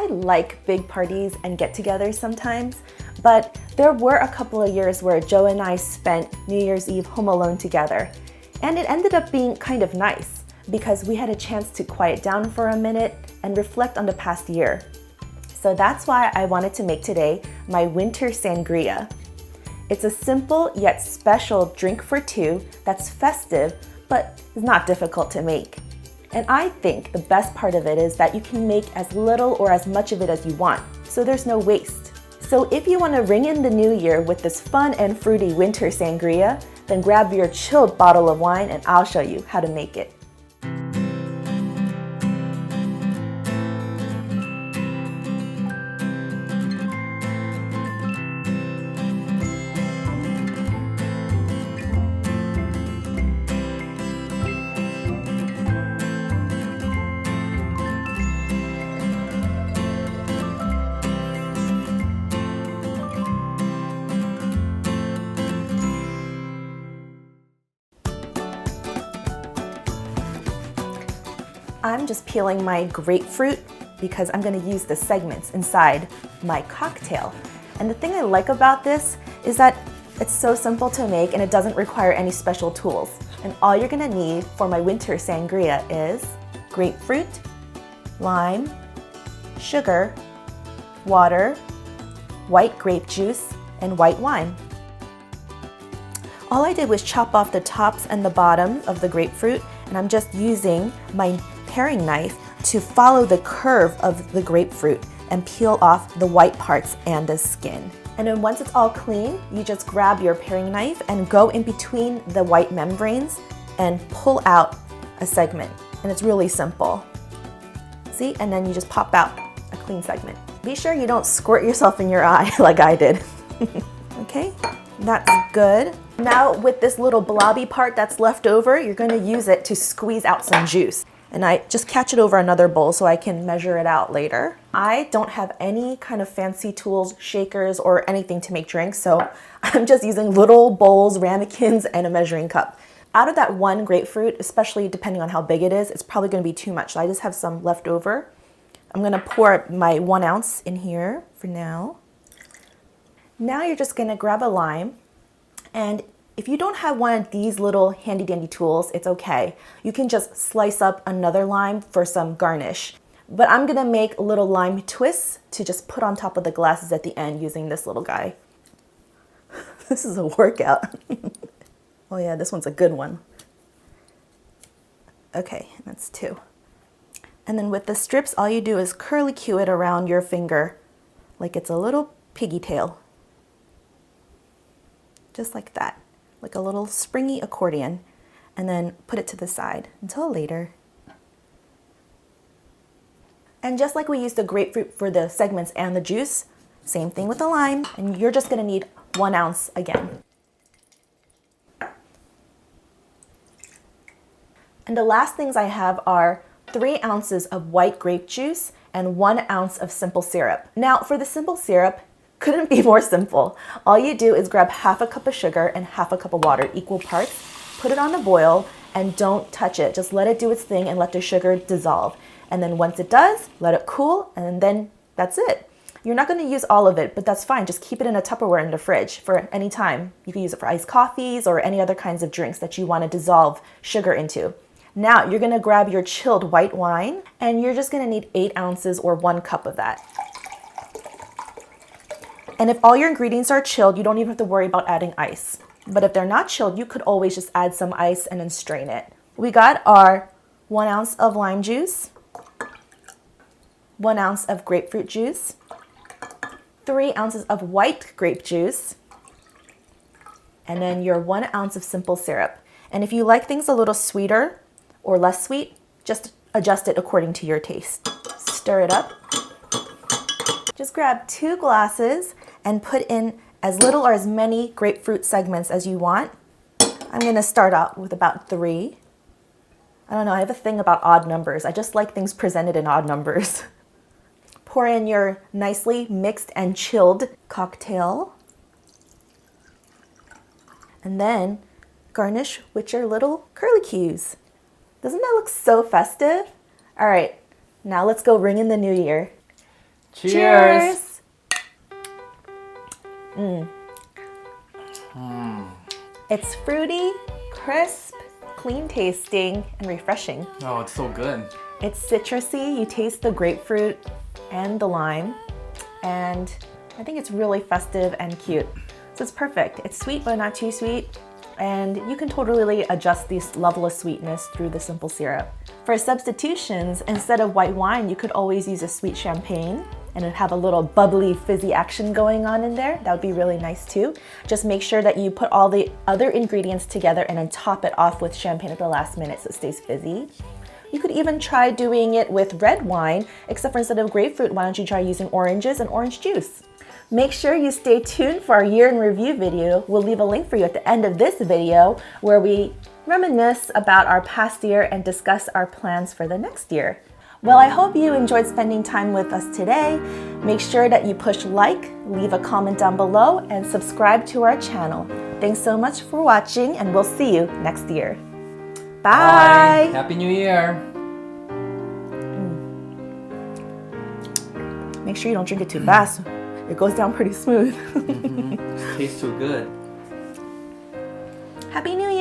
I like big parties and get-togethers sometimes, but there were a couple of years where Joe and I spent New Year's Eve home alone together. And it ended up being kind of nice because we had a chance to quiet down for a minute and reflect on the past year. So that's why I wanted to make today my winter sangria. It's a simple yet special drink for two that's festive, but is not difficult to make. And I think the best part of it is that you can make as little or as much of it as you want, so there's no waste. So if you want to ring in the new year with this fun and fruity winter sangria, then grab your chilled bottle of wine and I'll show you how to make it. I'm just peeling my grapefruit because I'm going to use the segments inside my cocktail. And the thing I like about this is that it's so simple to make and it doesn't require any special tools. And all you're going to need for my winter sangria is grapefruit, lime, sugar, water, white grape juice, and white wine. All I did was chop off the tops and the bottom of the grapefruit, and I'm just using my paring knife to follow the curve of the grapefruit and peel off the white parts and the skin. And then once it's all clean, you just grab your paring knife and go in between the white membranes and pull out a segment. And it's really simple. See? And then you just pop out a clean segment. Be sure you don't squirt yourself in your eye like I did. Okay, that's good. Now with this little blobby part that's left over, you're going to use it to squeeze out some juice. And I just catch it over another bowl so I can measure it out later. I don't have any kind of fancy tools, shakers, or anything to make drinks, so I'm just using little bowls, ramekins, and a measuring cup. Out of that one grapefruit, especially depending on how big it is, it's probably gonna be too much, so I just have some left over. I'm gonna pour my 1 ounce in here for now. Now you're just gonna grab a lime, and if you don't have one of these little handy dandy tools, it's okay. You can just slice up another lime for some garnish. But I'm gonna make little lime twists to just put on top of the glasses at the end using this little guy. This is a workout. Oh yeah, this one's a good one. Okay, that's 2. And then with the strips, all you do is curlicue it around your finger like it's a little piggy tail. Just like that. Like a little springy accordion, and then put it to the side until later. And just like we used the grapefruit for the segments and the juice, same thing with the lime, and you're just gonna need 1 ounce again. And the last things I have are 3 ounces of white grape juice and 1 ounce of simple syrup. Now for the simple syrup, couldn't be more simple. All you do is grab half a cup of sugar and half a cup of water, equal parts, put it on a boil, and don't touch it. Just let it do its thing and let the sugar dissolve. And then once it does, let it cool, and then that's it. You're not gonna use all of it, but that's fine. Just keep it in a Tupperware in the fridge for any time. You can use it for iced coffees or any other kinds of drinks that you wanna dissolve sugar into. Now you're gonna grab your chilled white wine, and you're just gonna need 8 ounces or 1 cup of that. And if all your ingredients are chilled, you don't even have to worry about adding ice. But if they're not chilled, you could always just add some ice and then strain it. We got our 1 ounce of lime juice, 1 ounce of grapefruit juice, 3 ounces of white grape juice, and then your 1 ounce of simple syrup. And if you like things a little sweeter or less sweet, just adjust it according to your taste. Stir it up. Just grab 2 glasses and put in as little or as many grapefruit segments as you want. I'm gonna start out with about 3. I don't know, I have a thing about odd numbers. I just like things presented in odd numbers. Pour in your nicely mixed and chilled cocktail. And then garnish with your little curlicues. Doesn't that look so festive? All right, now let's go ring in the new year. Cheers! It's fruity, crisp, clean tasting, and refreshing. Oh, it's so good. It's citrusy. You taste the grapefruit and the lime, and I think it's really festive and cute. So it's perfect. It's sweet but not too sweet, and you can totally adjust this level of sweetness through the simple syrup. For substitutions, instead of white wine, you could always use a sweet champagne and it'd have a little bubbly, fizzy action going on in there. That would be really nice too. Just make sure that you put all the other ingredients together and then top it off with champagne at the last minute so it stays fizzy. You could even try doing it with red wine, except for instead of grapefruit, why don't you try using oranges and orange juice? Make sure you stay tuned for our year in review video. We'll leave a link for you at the end of this video where we reminisce about our past year and discuss our plans for the next year. Well, I hope you enjoyed spending time with us today. Make sure that you push like, leave a comment down below, and subscribe to our channel. Thanks so much for watching, and we'll see you next year. Bye! Happy New Year! Make sure you don't drink it too fast. It goes down pretty smooth. Tastes so good. Happy New Year!